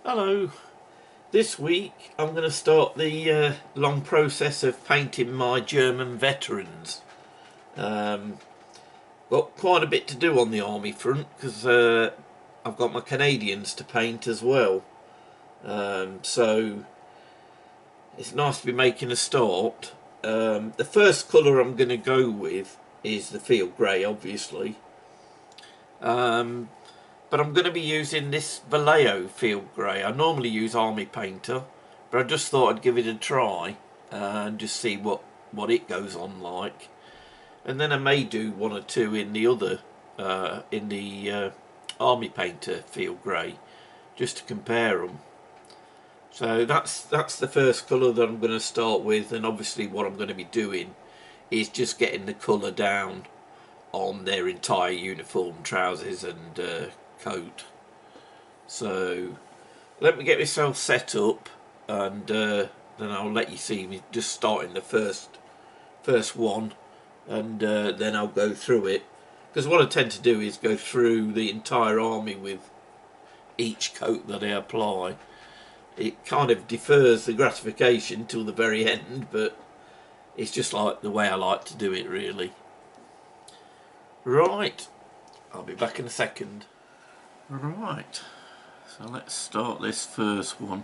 Hello. This week I'm going to start the long process of painting my German veterans. Got quite a bit to do on the army front because I've got my Canadians to paint as well. So it's nice to be making a start. The first colour I'm going to go with is the field grey, obviously. But I'm going to be using this Vallejo field grey. I normally use Army Painter, but I just thought I'd give it a try and just see what it goes on like. And then I may do one or two in the other, in the Army Painter field grey, just to compare them. So that's the first colour that I'm going to start with, and obviously what I'm going to be doing is just getting the colour down on their entire uniform, trousers and coat. So let me get myself set up, and then I'll let you see me just starting the first one, and then I'll go through it, because what I tend to do is go through the entire army with each coat that I apply. It kind of defers the gratification till the very end, but it's just like the way I like to do it, really. Right, I'll be back in a second. Right, so let's start this first one.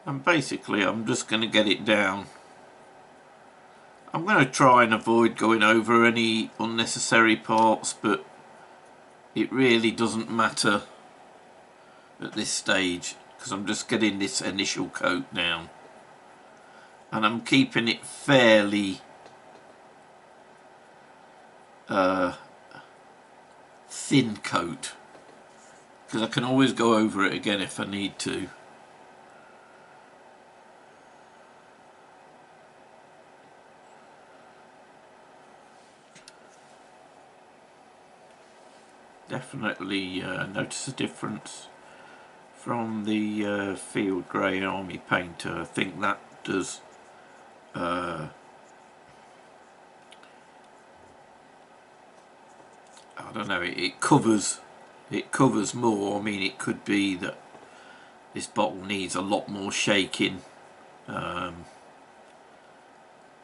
And basically I'm just going to get it down. I'm going to try and avoid going over any unnecessary parts, but it really doesn't matter at this stage because I'm just getting this initial coat down. And I'm keeping it fairly thin coat, because I can always go over it again if I need to. Definitely notice a difference from the field grey Army Painter. I think that does I don't know, it covers more. I mean, it could be that this bottle needs a lot more shaking, but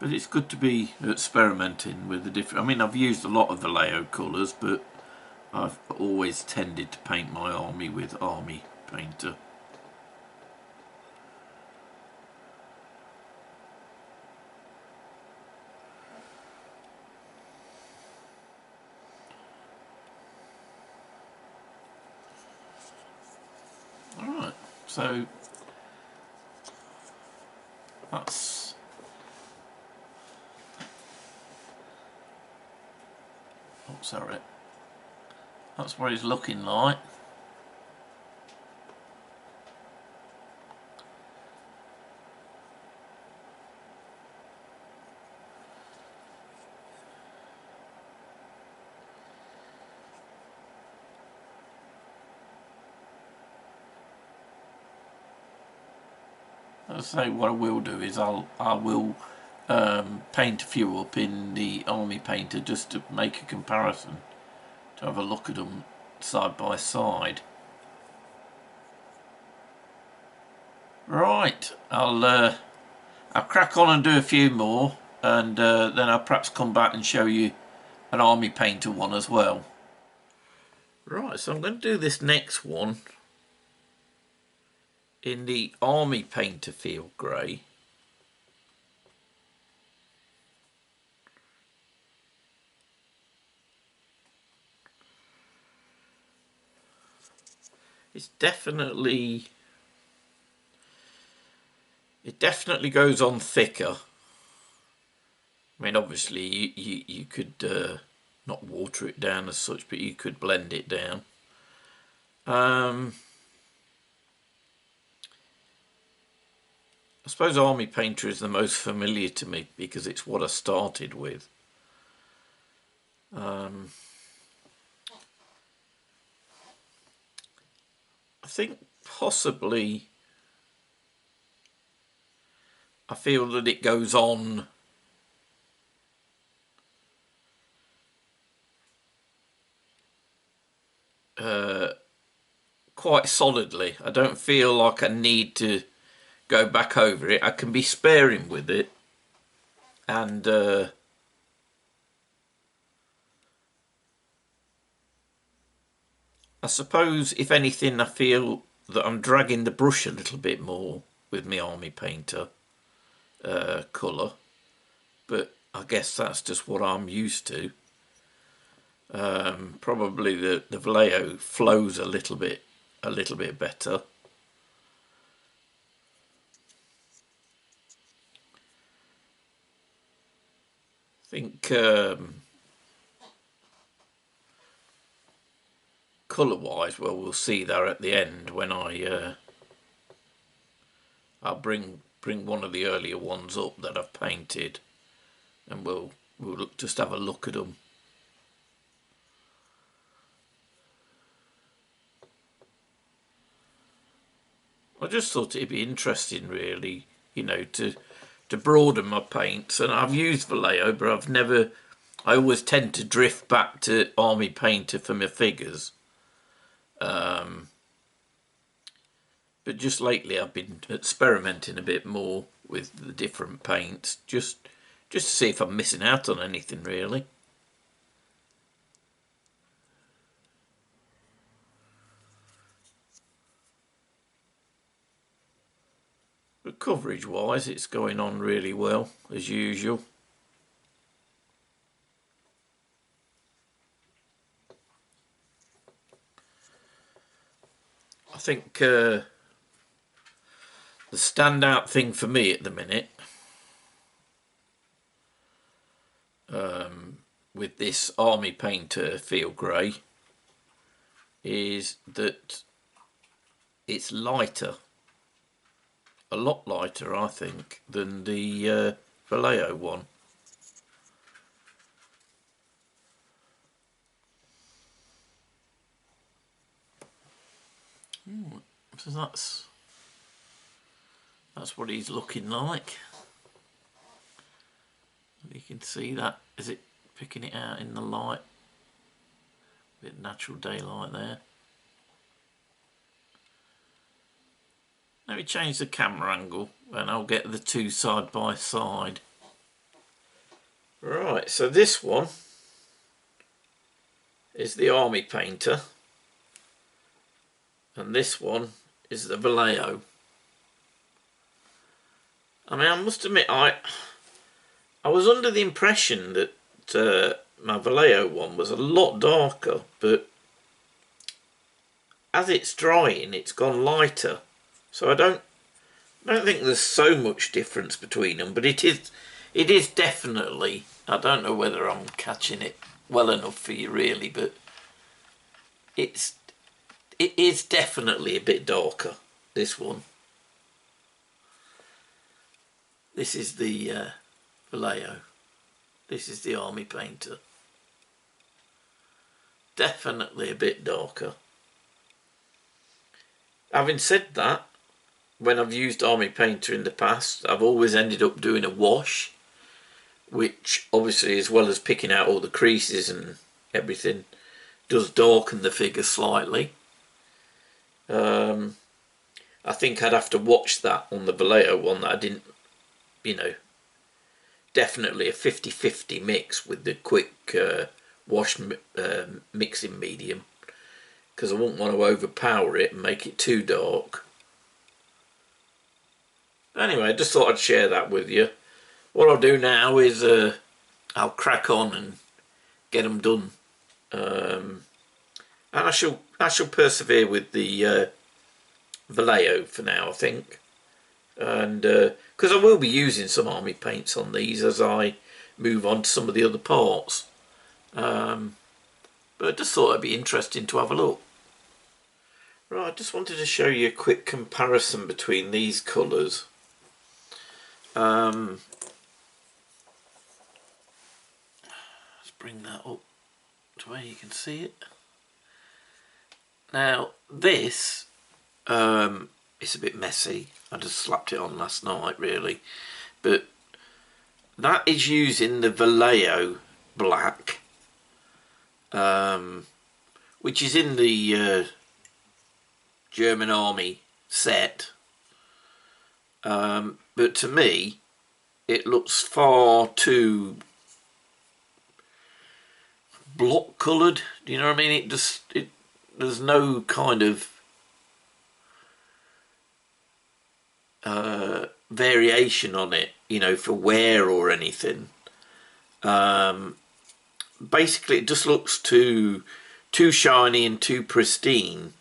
it's good to be experimenting with the different. I mean, I've used a lot of Vallejo colours, but I've always tended to paint my army with Army Painter. Alright, so that's sorry. That's what he's looking like. I'll say what I will do is I will paint a few up in the Army Painter just to make a comparison, to have a look at them side by side. Right, I'll crack on and do a few more, and then I'll perhaps come back and show you an Army Painter one as well. Right, so I'm going to do this next one in the Army Painter field grey. It definitely goes on thicker. I mean, obviously you could not water it down as such, but you could blend it down. I suppose Army Painter is the most familiar to me because it's what I started with. I think possibly I feel that it goes on quite solidly. I don't feel like I need to go back over it. I can be sparing with it, and I suppose if anything I feel that I'm dragging the brush a little bit more with my Army Painter colour, but I guess that's just what I'm used to. Probably the Vallejo flows a little bit better. I think colour wise, well, we'll see that at the end when I'll bring one of the earlier ones up that I've painted, and we'll just have a look at them. I just thought it'd be interesting, really, you know, to broaden my paints. And I've used Vallejo, but I always tend to drift back to Army Painter for my figures. But just lately I've been experimenting a bit more with the different paints, just to see if I'm missing out on anything, really. But coverage wise, it's going on really well, as usual. I think the standout thing for me at the minute with this Army Painter Field Grey is that it's lighter. A lot lighter, I think, than the Vallejo one. So that's what he's looking like. You can see that. Is it picking it out in the light? A bit natural daylight there. Let me change the camera angle and I'll get the two side by side. Right, so this one is the Army Painter and this one is the Vallejo. I mean, I must admit, I was under the impression that my Vallejo one was a lot darker, but as it's drying, it's gone lighter. So I don't think there's so much difference between them, but it is definitely. I don't know whether I'm catching it well enough for you, really, but it is definitely a bit darker. This one. This is the Vallejo. This is the Army Painter. Definitely a bit darker. Having said that, when I've used Army Painter in the past, I've always ended up doing a wash, which obviously, as well as picking out all the creases and everything, does darken the figure slightly. I think I'd have to watch that on the Vallejo one that I didn't, you know, definitely a 50-50 mix with the quick wash mixing medium, because I wouldn't want to overpower it and make it too dark. Anyway, I just thought I'd share that with you. What I'll do now is I'll crack on and get them done, and I shall persevere with the Vallejo for now, I think, and because I will be using some Army paints on these as I move on to some of the other parts, but I just thought it'd be interesting to have a look. Right, I just wanted to show you a quick comparison between these colours. Let's bring that up to where you can see it. Now this it's a bit messy. I just slapped it on last night, really, but that is using the Vallejo black, which is in the German army set. But to me, it looks far too block coloured. Do you know what I mean? There's no kind of variation on it, you know, for wear or anything. Basically, it just looks too shiny and too pristine.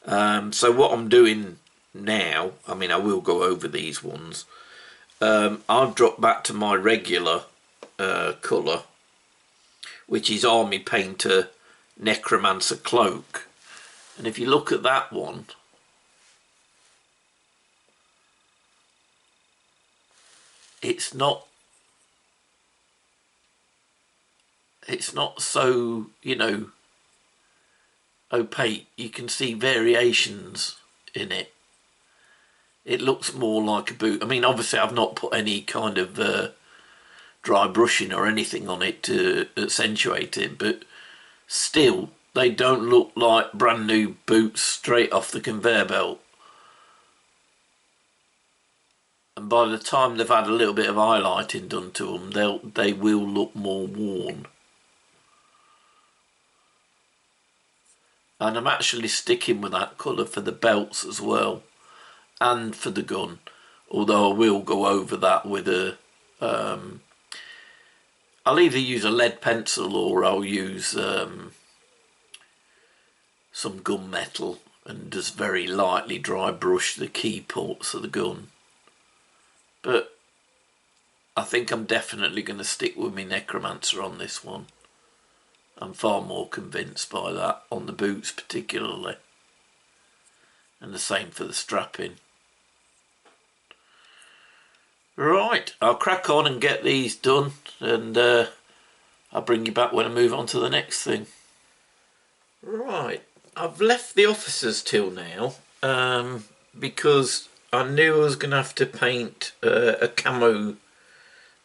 So what I'm doing now, I mean, I will go over these ones. I've dropped back to my regular colour, which is Army Painter Necromancer Cloak. And if you look at that one, it's not so, you know, opaque. You can see variations in it. It looks more like a boot. I mean, obviously I've not put any kind of dry brushing or anything on it to accentuate it, but still, they don't look like brand new boots straight off the conveyor belt. And by the time they've had a little bit of highlighting done to them, they will look more worn. And I'm actually sticking with that colour for the belts as well, and for the gun, although I will go over that with a I'll either use a lead pencil or I'll use some gunmetal and just very lightly dry brush the key ports of the gun. But I think I'm definitely going to stick with my Necromancer on this one. I'm far more convinced by that, on the boots particularly. And the same for the strapping. Right, I'll crack on and get these done, and I'll bring you back when I move on to the next thing. Right, I've left the officers till now, because I knew I was going to have to paint a camo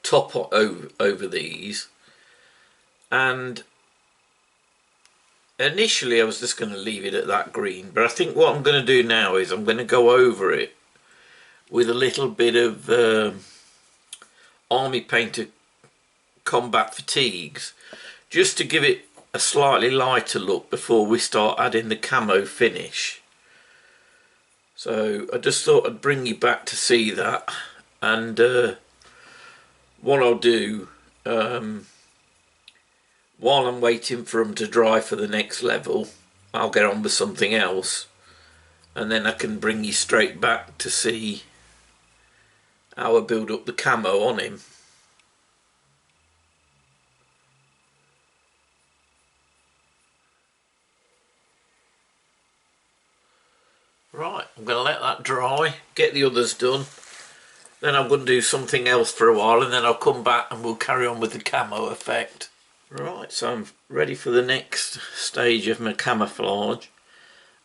top over these, and initially I was just going to leave it at that green, but I think what I'm going to do now is I'm going to go over it with a little bit of Army Painter Combat Fatigues, just to give it a slightly lighter look before we start adding the camo finish. So I just thought I'd bring you back to see that, and what I'll do while I'm waiting for them to dry for the next level, I'll get on with something else, and then I can bring you straight back to see how I build up the camo on him. Right, I'm going to let that dry, get the others done, then I'm going to do something else for a while, and then I'll come back and we'll carry on with the camo effect. Right, so I'm ready for the next stage of my camouflage.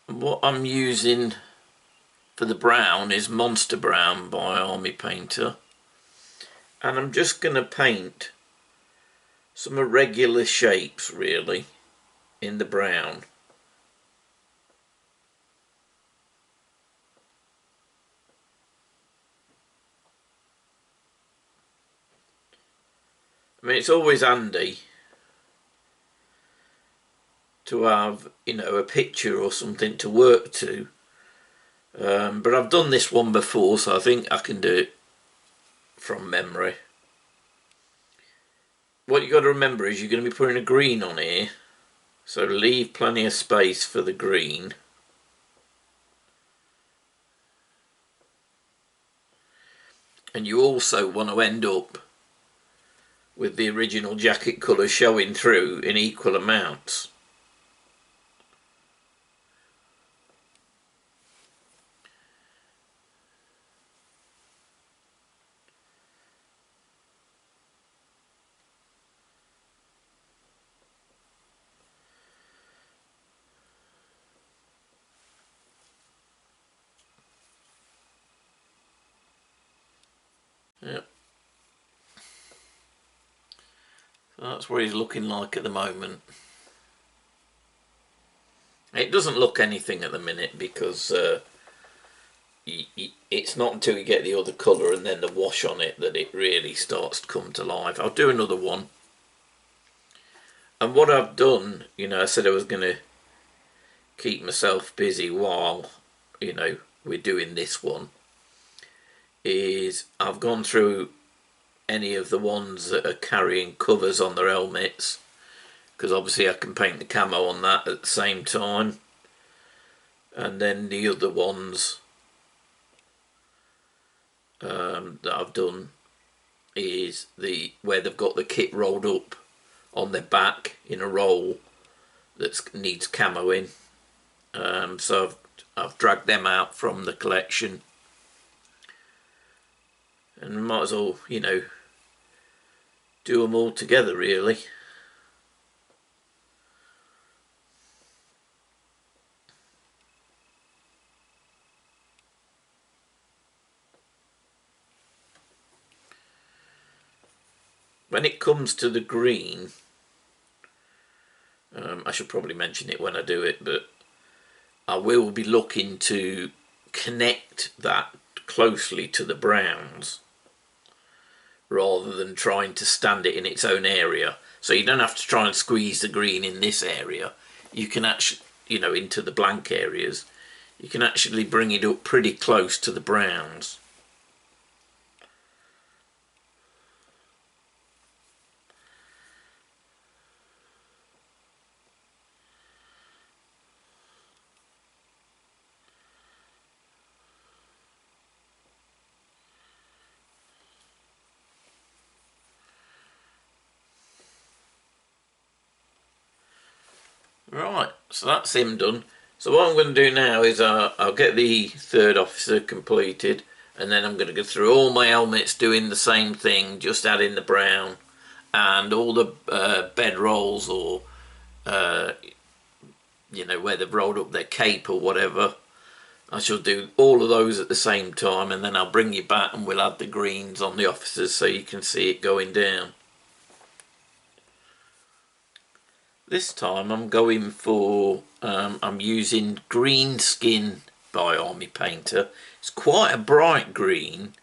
And what I'm using for the brown is Monster Brown by Army Painter, and I'm just going to paint some irregular shapes really in the brown. I mean, it's always handy to have, you know, a picture or something to work to, but I've done this one before, so I think I can do it from memory. What you got to remember is you're going to be putting a green on here, so leave plenty of space for the green. And you also want to end up with the original jacket colour showing through in equal amounts. Yep. So that's what he's looking like at the moment. It doesn't look anything at the minute because it's not until you get the other colour and then the wash on it that it really starts to come to life. I'll do another one. And what I've done, you know, I said I was going to keep myself busy while, you know, we're doing this one, is I've gone through any of the ones that are carrying covers on their helmets, because obviously I can paint the camo on that at the same time. And then the other ones that I've done is where they've got the kit rolled up on their back in a roll that needs camoing. So I've dragged them out from the collection, and might as well, you know, do them all together really. When it comes to the green, I should probably mention it when I do it, but I will be looking to connect that closely to the browns rather than trying to stand it in its own area. So you don't have to try and squeeze the green in this area. You can actually, you know, into the blank areas, you can actually bring it up pretty close to the browns. Right, so that's him done. So what I'm going to do now is I'll get the third officer completed, and then I'm going to go through all my helmets doing the same thing, just adding the brown, and all the bed rolls or you know, where they've rolled up their cape or whatever. I shall do all of those at the same time, and then I'll bring you back and we'll add the greens on the officers so you can see it going down. This time I'm going for, I'm using Green Skin by Army Painter. It's quite a bright green,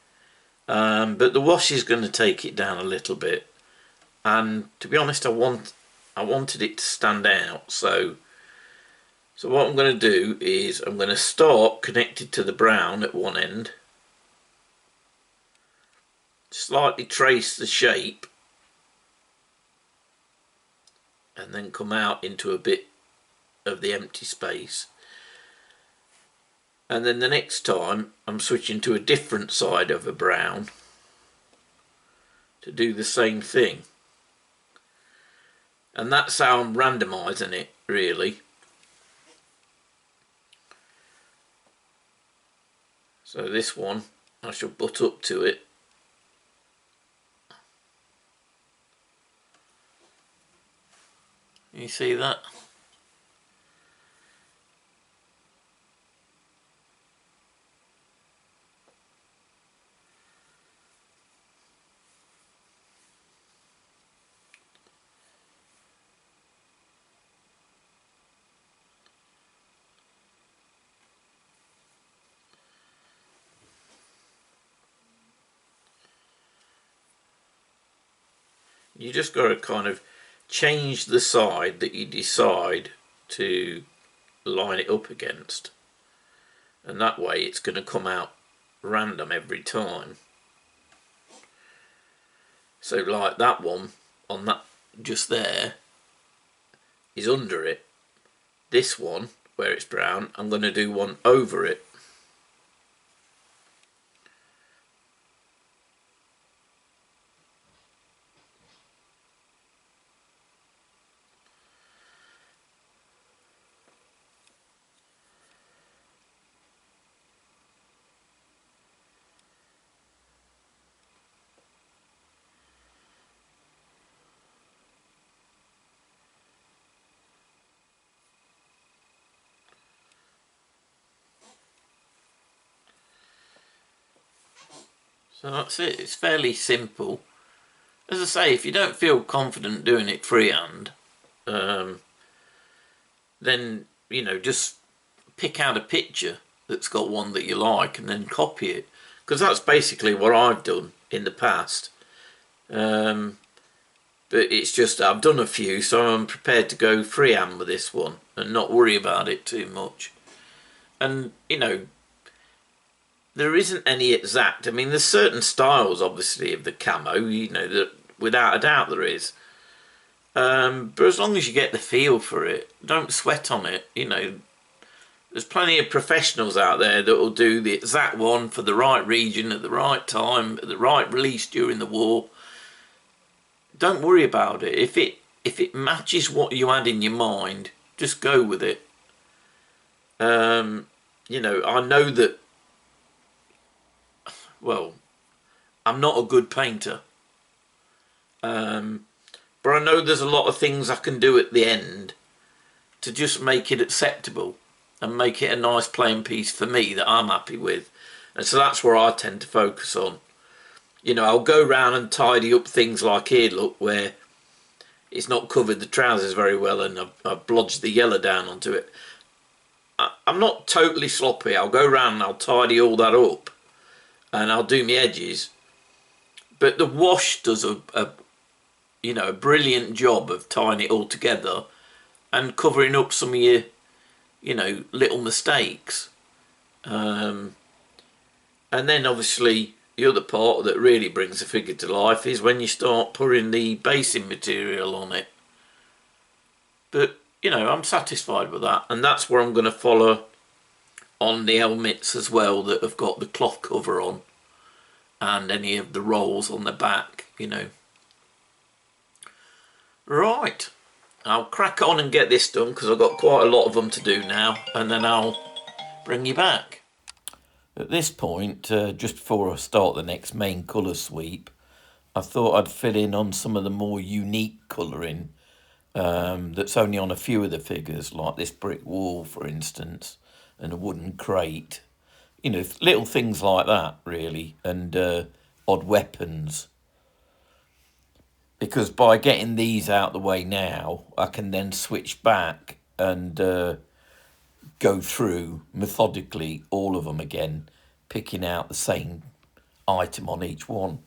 but the wash is going to take it down a little bit. And to be honest, I wanted it to stand out. So what I'm going to do is I'm going to start connected to the brown at one end, slightly trace the shape, and then come out into a bit of the empty space. And then the next time I'm switching to a different side of a brown to do the same thing. And that's how I'm randomising it really. So this one I shall butt up to it. You see that? You just got to kind of change the side that you decide to line it up against, and that way it's going to come out random every time. So like that one on that just there is under it. This one where it's brown, I'm going to do one over it. So that's it, it's fairly simple. As I say, if you don't feel confident doing it freehand, then you know, just pick out a picture that's got one that you like and then copy it, because that's basically what I've done in the past. But it's just I've done a few, so I'm prepared to go freehand with this one and not worry about it too much. And, you know, there isn't any exact. I mean, there's certain styles, obviously, of the camo, you know, that without a doubt there is. But as long as you get the feel for it, don't sweat on it. You know, there's plenty of professionals out there that will do the exact one for the right region at the right time, at the right release during the war. Don't worry about it. If it matches what you had in your mind, just go with it. You know, I know that. Well, I'm not a good painter, but I know there's a lot of things I can do at the end to just make it acceptable and make it a nice playing piece for me that I'm happy with. And so that's where I tend to focus on. You know, I'll go round and tidy up things like here, look, where it's not covered the trousers very well and I've blodged the yellow down onto it. I'm not totally sloppy. I'll go round and I'll tidy all that up and I'll do my edges. But the wash does you know, a brilliant job of tying it all together and covering up some of your, you know, little mistakes. And then obviously the other part that really brings the figure to life is when you start putting the basing material on it. But, you know, I'm satisfied with that, and that's where I'm going to follow on the helmets as well that have got the cloth cover on and any of the rolls on the back, you know. Right, I'll crack on and get this done because I've got quite a lot of them to do now, and then I'll bring you back. At this point, just before I start the next main colour sweep, I thought I'd fill in on some of the more unique colouring that's only on a few of the figures, like this brick wall, for instance, and a wooden crate. You know, little things like that, really, and odd weapons. Because by getting these out the way now, I can then switch back and go through methodically all of them again, picking out the same item on each one.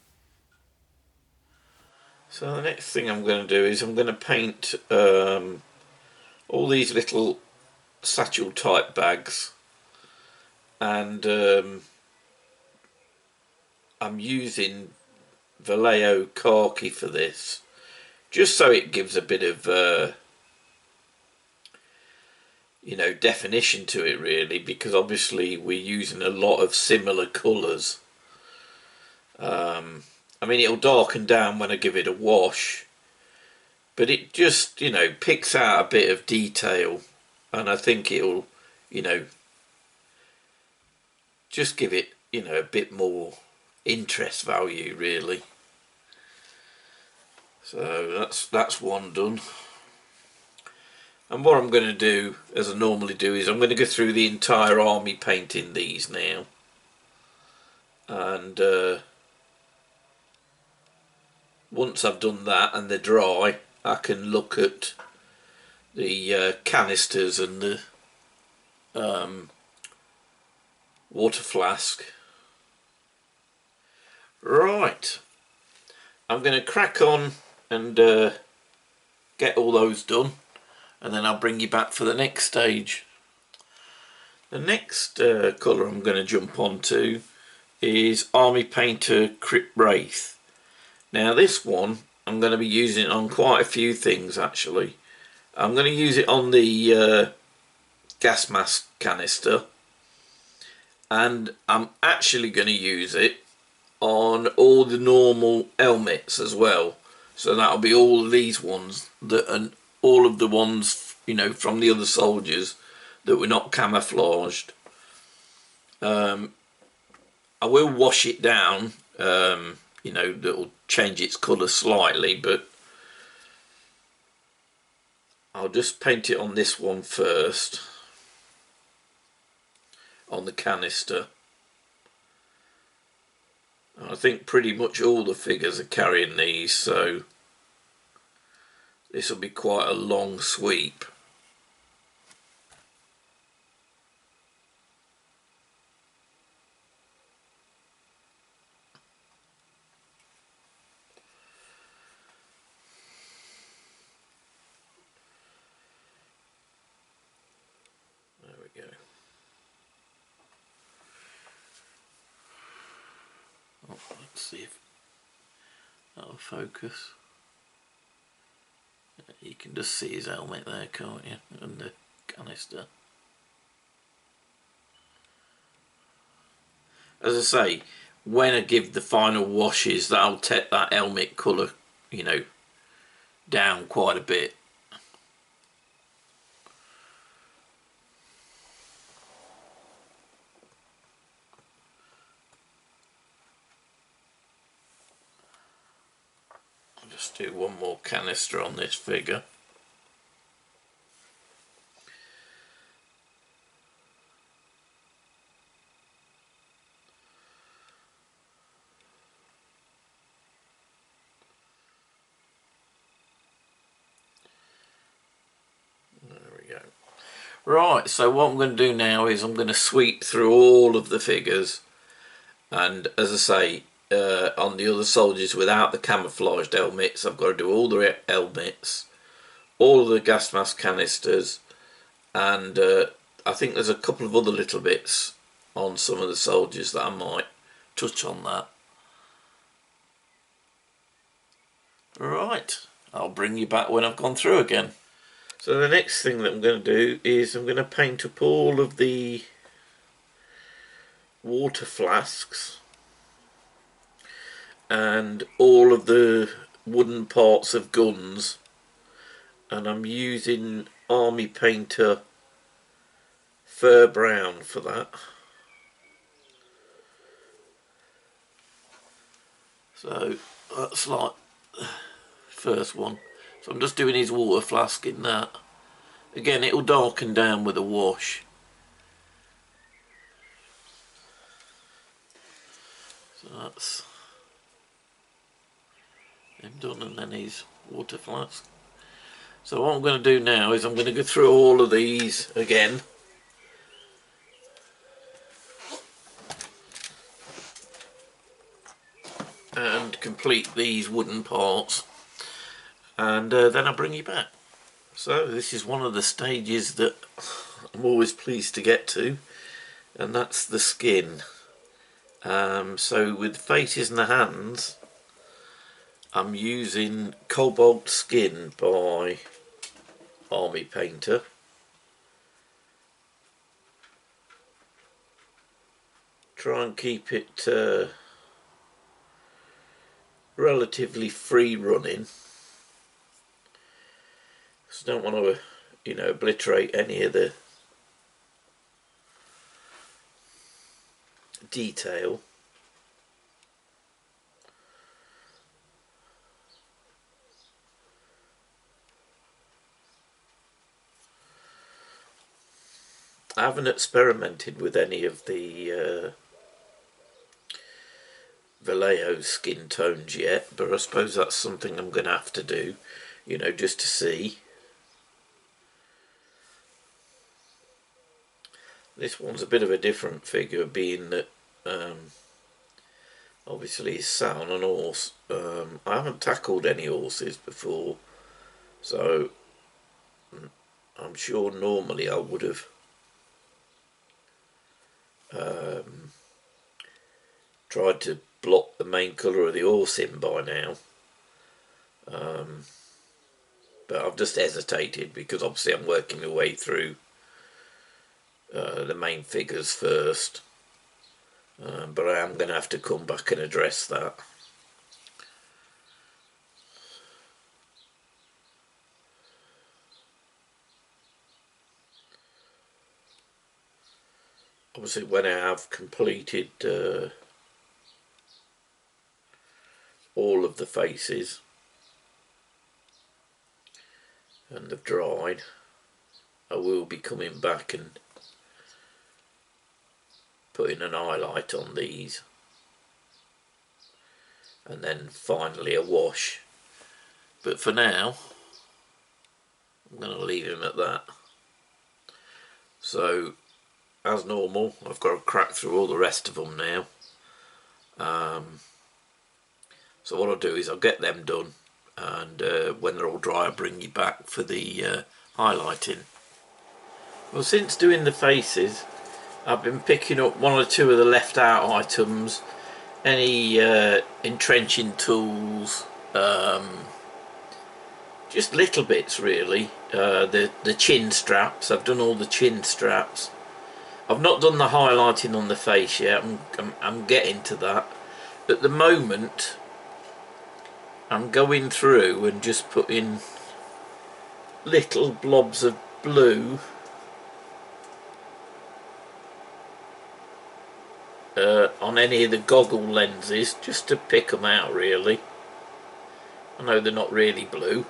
So the next thing I'm going to do is I'm going to paint all these little satchel type bags, and I'm using Vallejo khaki for this, just so it gives a bit of you know, definition to it, really, because obviously we're using a lot of similar colours. I mean, it'll darken down when I give it a wash, but it just, you know, picks out a bit of detail, and I think it'll, you know, just give it, you know, a bit more interest value, really. So that's one done. And what I'm going to do, as I normally do, is I'm going to go through the entire army painting these now. And once I've done that and they're dry, I can look at the canisters and the water flask. Right, I'm going to crack on and get all those done, and then I'll bring you back for the next stage. The next colour I'm going to jump onto is Army Painter Crypt Wraith. Now this one I'm going to be using it on quite a few things, actually. I'm going to use it on the gas mask canister, and I'm actually going to use it on all the normal helmets as well. So that'll be all of these ones that, and all of the ones, you know, from the other soldiers that were not camouflaged. I will wash it down, you know, that'll change its colour slightly, but I'll just paint it on this one first, on the canister. I think pretty much all the figures are carrying these, so this will be quite a long sweep. Let's see if that'll focus. You can just see his helmet there, can't you? And the canister. As I say, when I give the final washes, that'll take that helmet colour, you know, down quite a bit. I'll just do one more canister on this figure. Right, so what I'm going to do now is I'm going to sweep through all of the figures, and as I say, on the other soldiers without the camouflaged helmets, I've got to do all the helmets, all of the gas mask canisters, and I think there's a couple of other little bits on some of the soldiers that I might touch on that. Right, I'll bring you back when I've gone through again. So the next thing that I'm going to do is I'm going to paint up all of the water flasks and all of the wooden parts of guns, and I'm using Army Painter Fur Brown for that. So that's like the first one. So I'm just doing his water flask in that. Again, it'll darken down with a wash. So that's him done, and then his water flask. So what I'm going to do now is I'm going to go through all of these again. And complete these wooden parts. And then I'll bring you back. So this is one of the stages that I'm always pleased to get to, and that's the skin. So with the faces and the hands, I'm using Cobalt Skin by Army Painter. Try and keep it relatively free running. So don't want to, you know, obliterate any of the detail. I haven't experimented with any of the Vallejo skin tones yet, but I suppose that's something I'm going to have to do, you know, just to see. This one's a bit of a different figure, being that obviously he's sat on an horse. I haven't tackled any horses before, so I'm sure normally I would have tried to block the main colour of the horse in by now, but I've just hesitated because obviously I'm working my way through the main figures first, but I am going to have to come back and address that. Obviously when I have completed all of the faces and they've dried, I will be coming back and putting an highlight on these, and then finally a wash. But for now I'm going to leave him at that. So as normal, I've got to crack through all the rest of them now. So what I'll do is I'll get them done, and when they're all dry I'll bring you back for the highlighting. Well, since doing the faces, I've been picking up one or two of the left out items any entrenching tools, just little bits really. The chin straps, I've done all the chin straps. I've not done the highlighting on the face yet. I'm getting to that. At the moment I'm going through and just putting little blobs of blue on any of the goggle lenses, just to pick them out really. I know they're not really blue.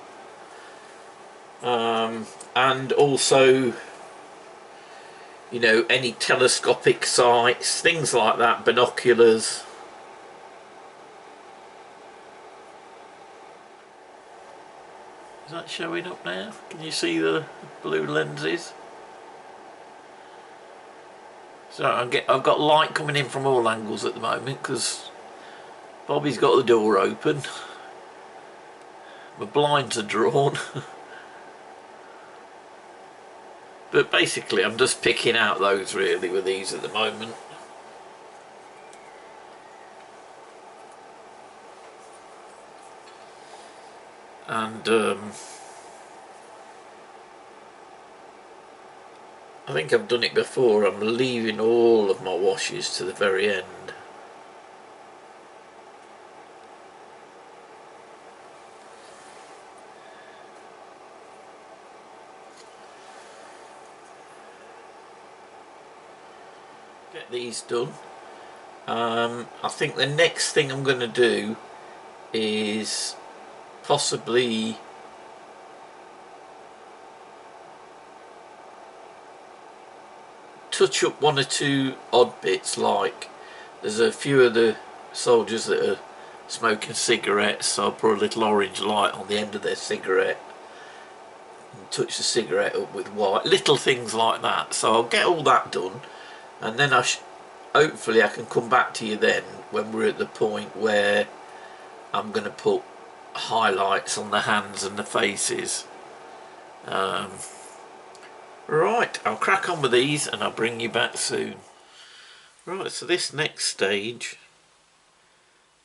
And also, you know, any telescopic sights, things like that, binoculars. Is that showing up now? Can you see the blue lenses? So I've got light coming in from all angles at the moment because Bobby's got the door open. My blinds are drawn. But basically I'm just picking out those really with these at the moment. And I think I've done it before, I'm leaving all of my washes to the very end. Get these done. I think the next thing I'm going to do is possibly touch up one or two odd bits, like there's a few of the soldiers that are smoking cigarettes, so I'll put a little orange light on the end of their cigarette and touch the cigarette up with white, little things like that. So I'll get all that done, and then hopefully I can come back to you then when we're at the point where I'm going to put highlights on the hands and the faces. Right, I'll crack on with these and I'll bring you back soon. Right, so this next stage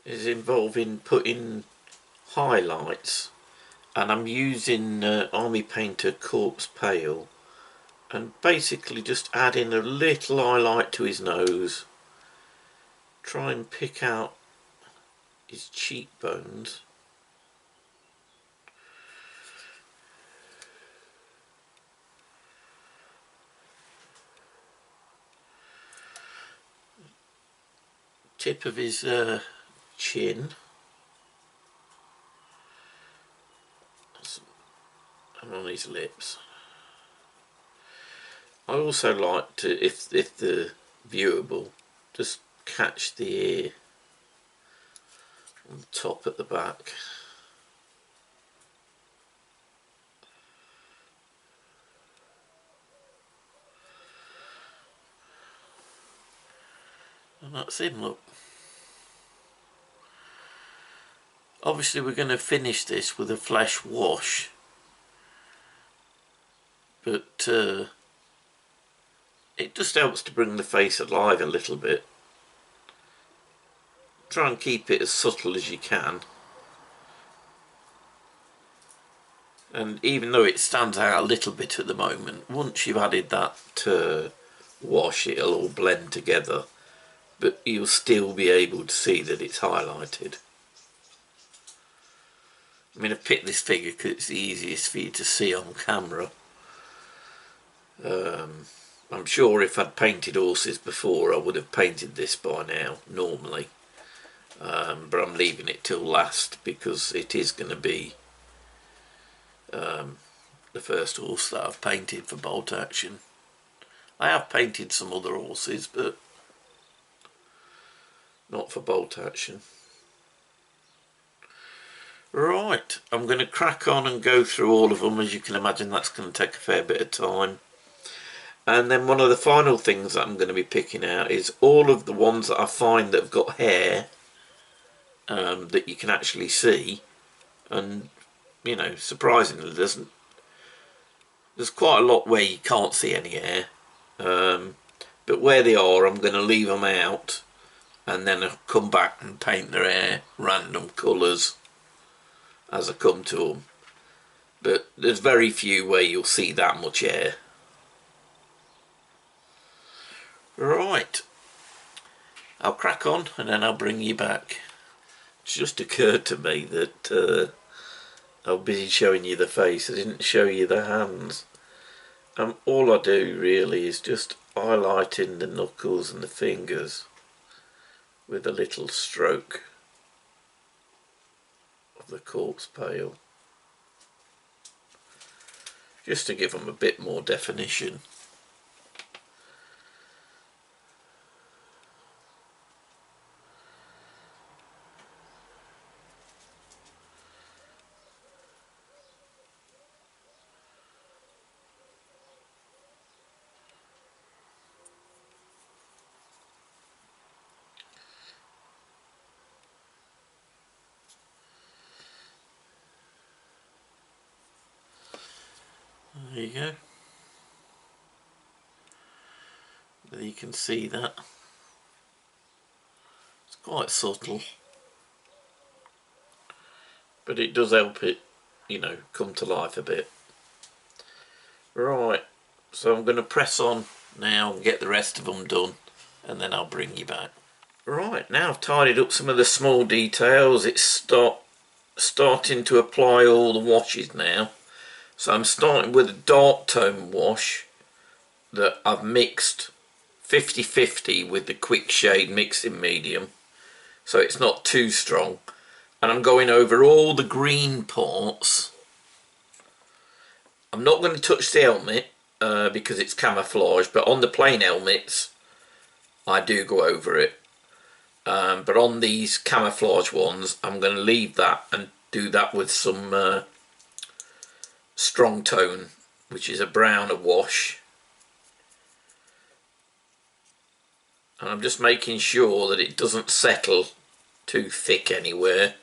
is involving putting highlights, and I'm using Army Painter Corpse Pale, and basically just adding a little highlight to his nose, try and pick out his cheekbones. Tip of his chin, and on his lips. I also like to, if they're viewable, just catch the ear on the top at the back. And that's him, look. Obviously we're going to finish this with a flesh wash, but it just helps to bring the face alive a little bit. Try and keep it as subtle as you can, and even though it stands out a little bit at the moment, once you've added that wash it'll all blend together, but you'll still be able to see that it's highlighted. I mean, I've picked this figure because it's the easiest for you to see on camera. I'm sure if I'd painted horses before I would have painted this by now, normally. But I'm leaving it till last because it is going to be the first horse that I've painted for bolt action. I have painted some other horses, but not for bolt action. Right, I'm going to crack on and go through all of them. As you can imagine, that's going to take a fair bit of time. And then one of the final things that I'm going to be picking out is all of the ones that I find that have got hair that you can actually see. And, you know, surprisingly, there's quite a lot where you can't see any hair. But where they are, I'm going to leave them out and then I'll come back and paint their hair random colours as I come to them. But there's very few where you'll see that much hair. Right, I'll crack on and then I'll bring you back. It's just occurred to me that I was busy showing you the face, I didn't show you the hands. All I do really is just highlighting the knuckles and the fingers with a little stroke of the corpse pail, just to give them a bit more definition. There you go. There you can see that. It's quite subtle, but it does help it, you know, come to life a bit. Right, so I'm going to press on now and get the rest of them done, and then I'll bring you back. Right, now I've tidied up some of the small details. It's starting to apply all the washes now. So I'm starting with a dark tone wash that I've mixed 50-50 with the quick shade mixing medium, so it's not too strong. And I'm going over all the green parts. I'm not going to touch the helmet because it's camouflage, but on the plain helmets I do go over it. But on these camouflage ones I'm going to leave that and do that with some strong tone, which is a browner wash. And I'm just making sure that it doesn't settle too thick anywhere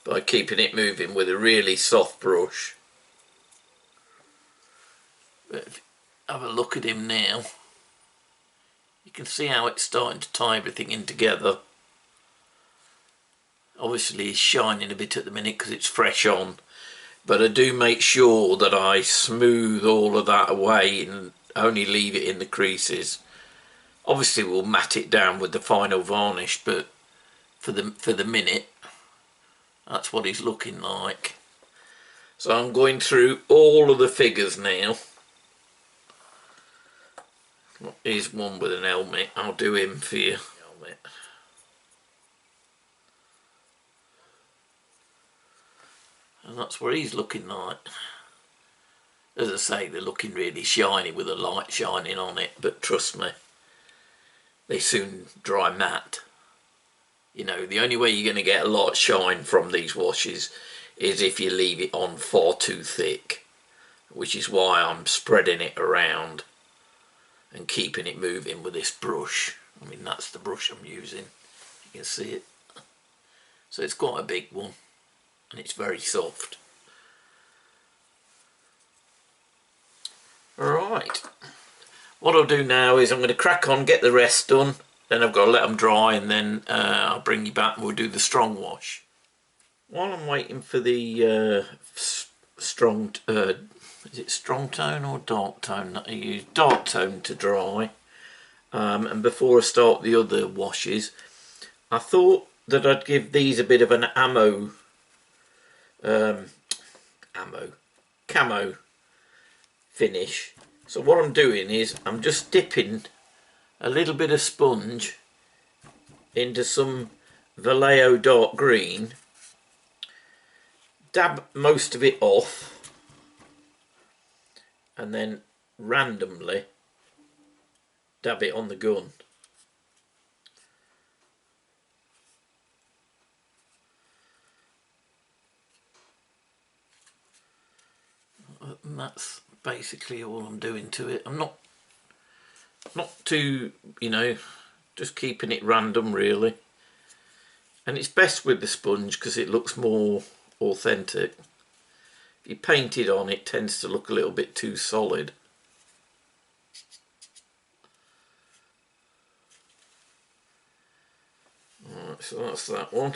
by keeping it moving with a really soft brush. But if you have a look at him now, you can see how it's starting to tie everything in together. Obviously it's shining a bit at the minute because it's fresh on, but I do make sure that I smooth all of that away and only leave it in the creases. Obviously we'll matte it down with the final varnish, but for the minute that's what he's looking like. So I'm going through all of the figures now. Here's one with an helmet, I'll do him for you. Helmet. And that's what he's looking like. As I say, they're looking really shiny with the light shining on it, but trust me, they soon dry matte. You know, the only way you're going to get a lot of shine from these washes is if you leave it on far too thick, which is why I'm spreading it around and keeping it moving with this brush. I mean, that's the brush I'm using, you can see it. So it's quite a big one and it's very soft. Alright, what I'll do now is I'm going to crack on, get the rest done, then I've got to let them dry, and then I'll bring you back and we'll do the strong wash. While I'm waiting for the strong, is it strong tone or dark tone that I use? Dark tone to dry. And before I start the other washes, I thought that I'd give these a bit of an camo finish. So what I'm doing is I'm just dipping a little bit of sponge into some Vallejo dark green, dab most of it off, and then randomly dab it on the gun. And that's basically all I'm doing to it. I'm not too, you know, just keeping it random really. And it's best with the sponge because it looks more authentic. If you paint it on, it tends to look a little bit too solid. So that's that one.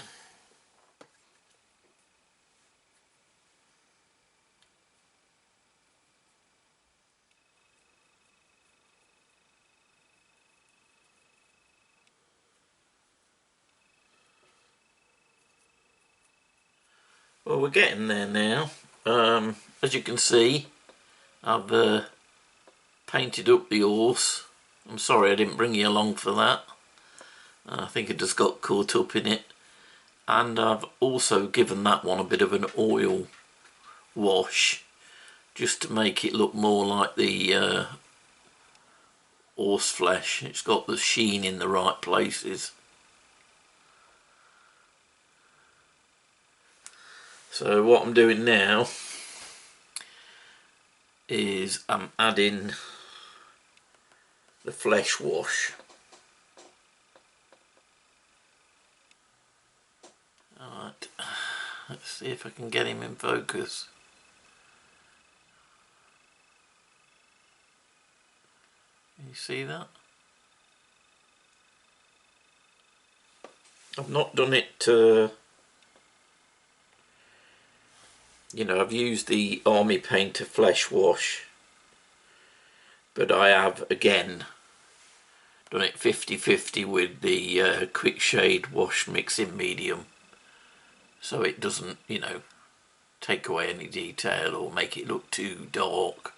Well, we're getting there now. As you can see, I've painted up the horse. I'm sorry I didn't bring you along for that. I think I just got caught up in it. And I've also given that one a bit of an oil wash, just to make it look more like the horse flesh. It's got the sheen in the right places. So what I'm doing now is I'm adding the flesh wash. Alright, let's see if I can get him in focus. You see that? I've not done it to, you know, I've used the Army Painter flesh wash, but I have again done it 50-50 with the quick shade wash mixing medium, so it doesn't, you know, take away any detail or make it look too dark.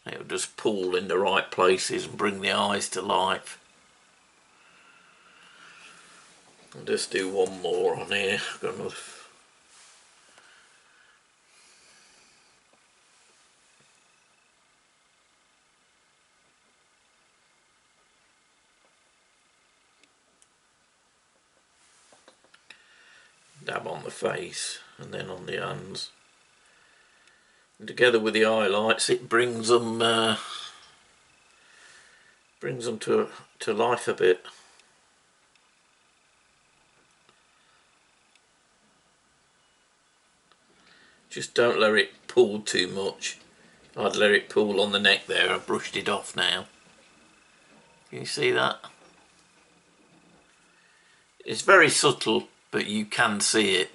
It'll just pool in the right places and bring the eyes to life. I'll just do one more on here. Got another. Dab on the face and then on the hands. And together with the highlights, it brings them to life a bit. Just don't let it pool too much. I'd let it pool on the neck there. I've brushed it off now. Can you see that? It's very subtle, but you can see it.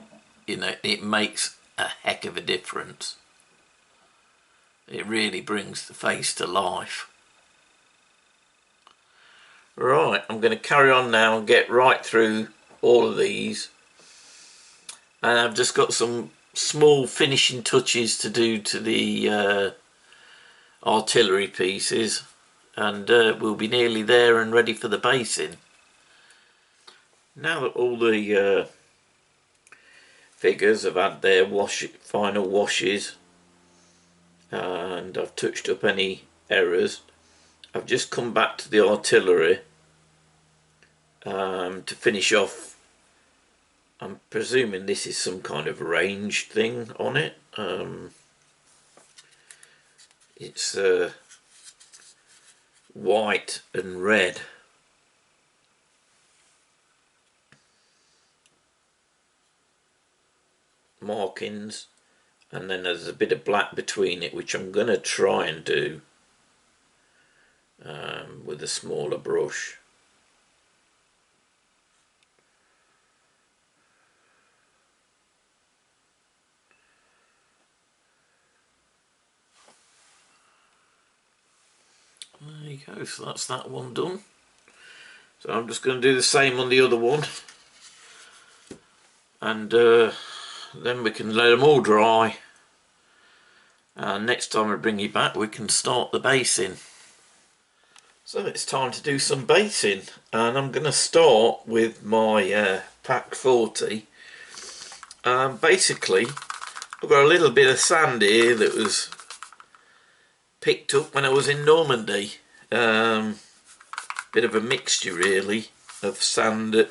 You know, it makes a heck of a difference. It really brings the face to life. Right, I'm going to carry on now and get right through all of these. And I've just got some small finishing touches to do to the artillery pieces, and we'll be nearly there and ready for the basing. Now that all the figures have had their final washes and I've touched up any errors, I've just come back to the artillery to finish off. I'm presuming this is some kind of ranged thing on it. It's white and red. Markings, and then there's a bit of black between it, which I'm going to try and do with a smaller brush. There you go, so that's that one done. So I'm just going to do the same on the other one, and then we can let them all dry, and next time I bring you back we can start the basing. So it's time to do some basing, and I'm going to start with my Pack 40. Basically I've got a little bit of sand here that was picked up when I was in Normandy. Bit of a mixture really of sand that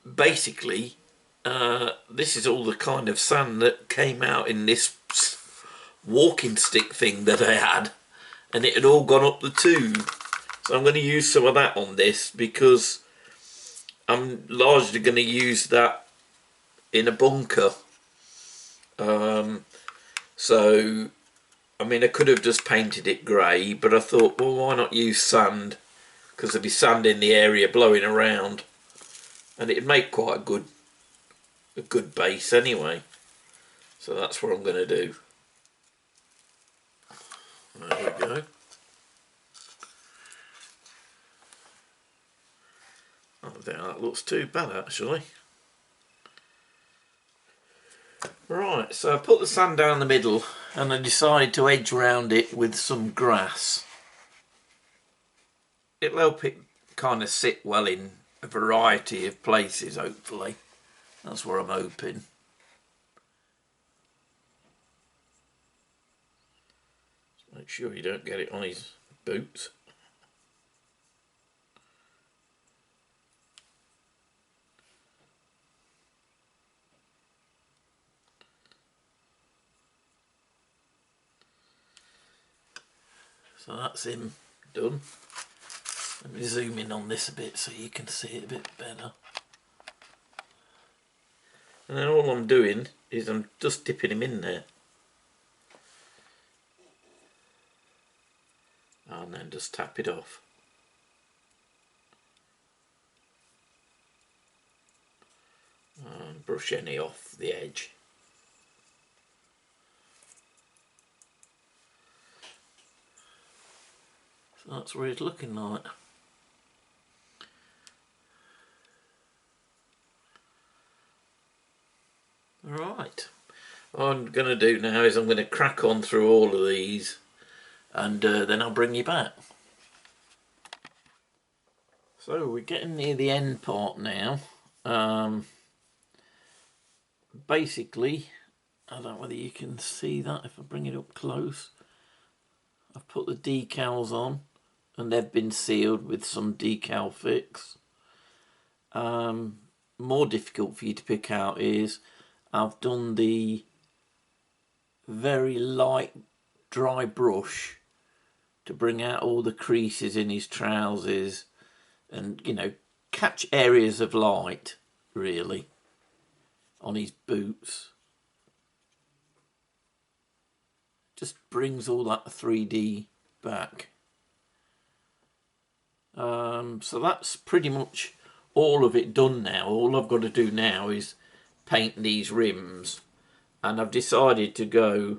basically this is all the kind of sand that came out in this walking stick thing that I had, and it had all gone up the tube. So I'm going to use some of that on this because I'm largely going to use that in a bunker. So I mean, I could have just painted it grey, but I thought, well, why not use sand? because there'd be sand in the area blowing around, and it'd make quite a good base anyway. So that's what I'm going to do. There we go. I don't think that looks too bad actually. Right, so I put the sand down the middle and I decided to edge round it with some grass. It'll help it kind of sit well in a variety of places, hopefully. That's what I'm hoping. Just make sure you don't get it on his boots. So that's him done. Let me zoom in on this a bit so you can see it a bit better. And then all I'm doing is I'm just dipping him in there. And then just tap it off. And brush any off the edge. So that's what it's looking like. Right, what I'm going to do now is I'm going to crack on through all of these and then I'll bring you back. So we're getting near the end part now. Basically, I don't know whether you can see that if I bring it up close. I've put the decals on and they've been sealed with some decal fix. More difficult for you to pick out is I've done the very light dry brush to bring out all the creases in his trousers and, you know, catch areas of light really on his boots. Just brings all that 3D back. So that's pretty much all of it done now. All I've got to do now is paint these rims, and I've decided to go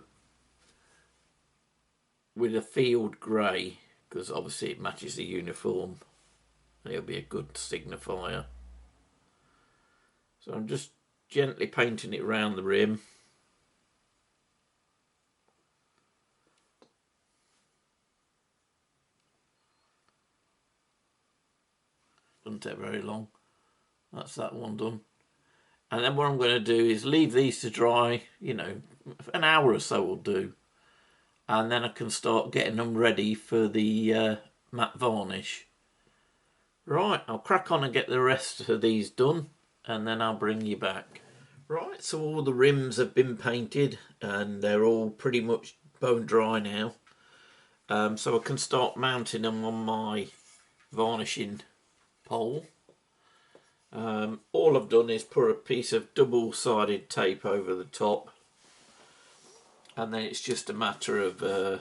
with a field grey because obviously it matches the uniform and it'll be a good signifier. So I'm just gently painting it around the rim. Doesn't take very long. That's that one done. And then what I'm going to do is leave these to dry, you know, an hour or so will do. And then I can start getting them ready for the matte varnish. Right, I'll crack on and get the rest of these done and then I'll bring you back. Right, so all the rims have been painted and they're all pretty much bone dry now. So I can start mounting them on my varnishing pole. All I've done is put a piece of double-sided tape over the top, and then it's just a matter of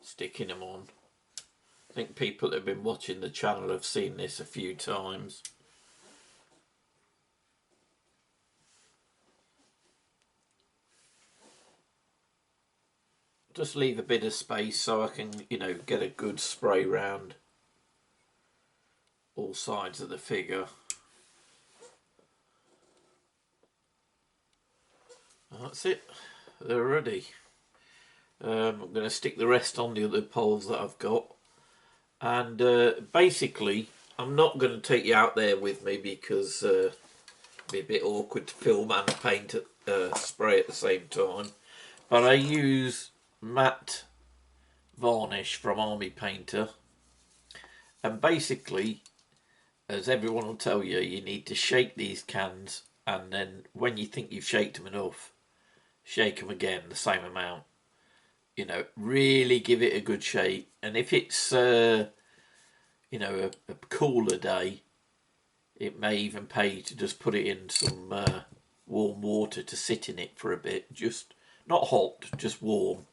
sticking them on. I think people that have been watching the channel have seen this a few times. Just leave a bit of space so I can, you know, get a good spray round all sides of the figure. That's it, they're ready. I'm going to stick the rest on the other poles that I've got, and basically I'm not going to take you out there with me because it'd be a bit awkward to film and paint spray at the same time, but I use matte varnish from Army Painter, and basically, as everyone will tell you, you need to shake these cans, and then when you think you've shaked them enough, shake them again the same amount. You know, really give it a good shake. And if it's you know, a cooler day, it may even pay to just put it in some warm water to sit in it for a bit, just not hot, just warm,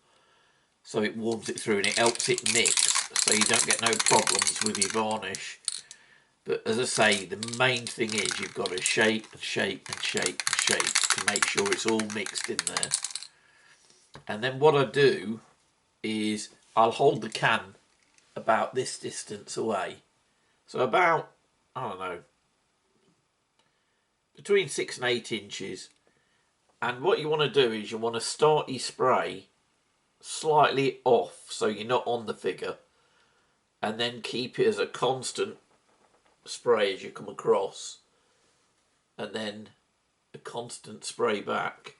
so it warms it through and it helps it mix. so you don't get no problems with your varnish. But as I say, the main thing is you've got to shake and shake and shake and shake to make sure it's all mixed in there. And then what I do is I'll hold the can about this distance away. So about, I don't know, between 6 and 8 inches. And what you want to do is you want to start your spray slightly off so you're not on the figure, and then keep it as a constant spray as you come across, and then a constant spray back.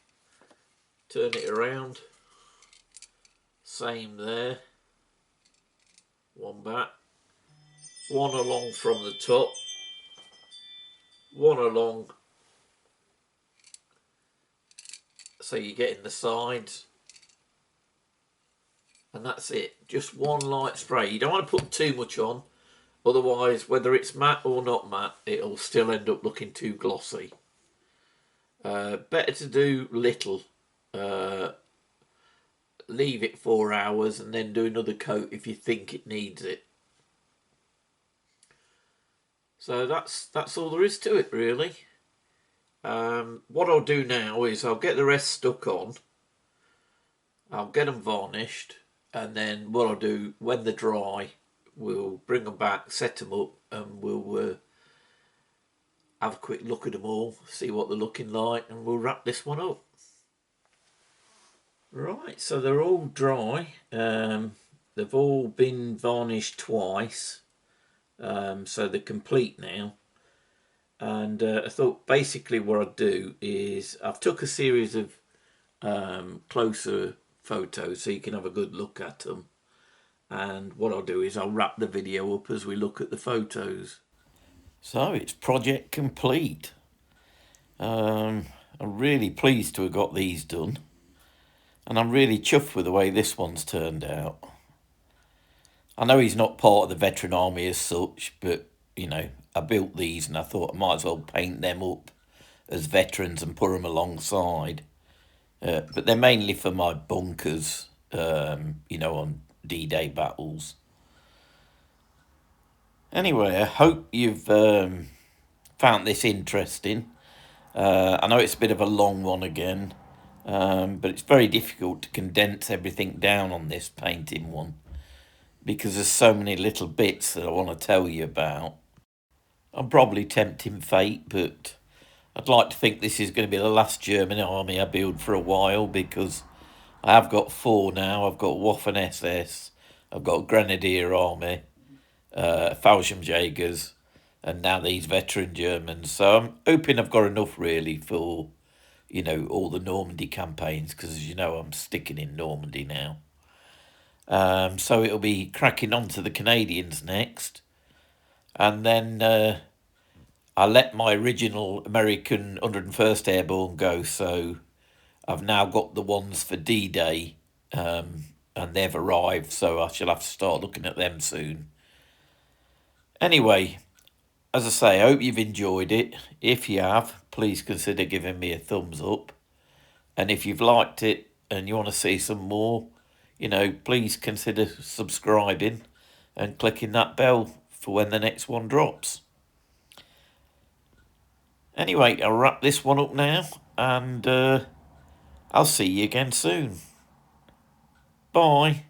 Turn it around, same there, one back, one along from the top, one along so you get in the sides, and that's it. Just one light spray. You don't want to put too much on, otherwise whether it's matte or not matte it'll still end up looking too glossy. Better to do little, leave it 4 hours and then do another coat if you think it needs it. So that's all there is to it, really. What I'll do now is I'll get the rest stuck on, I'll get them varnished, and then what I'll do when they're dry, we'll bring them back, set them up, and we'll have a quick look at them all, see what they're looking like, and we'll wrap this one up. Right, so they're all dry. They've all been varnished twice, so they're complete now. And I thought basically what I'd do is I've took a series of closer photos so you can have a good look at them. And what I'll do is I'll wrap the video up as we look at the photos. So it's project complete. I'm really pleased to have got these done. And I'm really chuffed with the way this one's turned out. I know he's not part of the veteran army as such, but, you know, I built these and I thought I might as well paint them up as veterans and put them alongside. But they're mainly for my bunkers, you know, on D-Day battles. Anyway, I hope you've found this interesting. I know it's a bit of a long one again, but it's very difficult to condense everything down on this painting one because there's so many little bits that I want to tell you about. I'm probably tempting fate, but I'd like to think this is going to be the last German army I build for a while, because I have got 4 now. I've got Waffen SS, I've got Grenadier Army, Fallschirmjägers, and now these veteran Germans. So I'm hoping I've got enough really for, you know, all the Normandy campaigns, because as you know I'm sticking in Normandy now. So it'll be cracking on to the Canadians next. And then I let my original American 101st Airborne go, so I've now got the ones for D-Day, and they've arrived, so I shall have to start looking at them soon. Anyway, as I say, I hope you've enjoyed it. If you have, please consider giving me a thumbs up. And if you've liked it and you want to see some more, you know, please consider subscribing and clicking that bell for when the next one drops. Anyway, I'll wrap this one up now, and I'll see you again soon. Bye.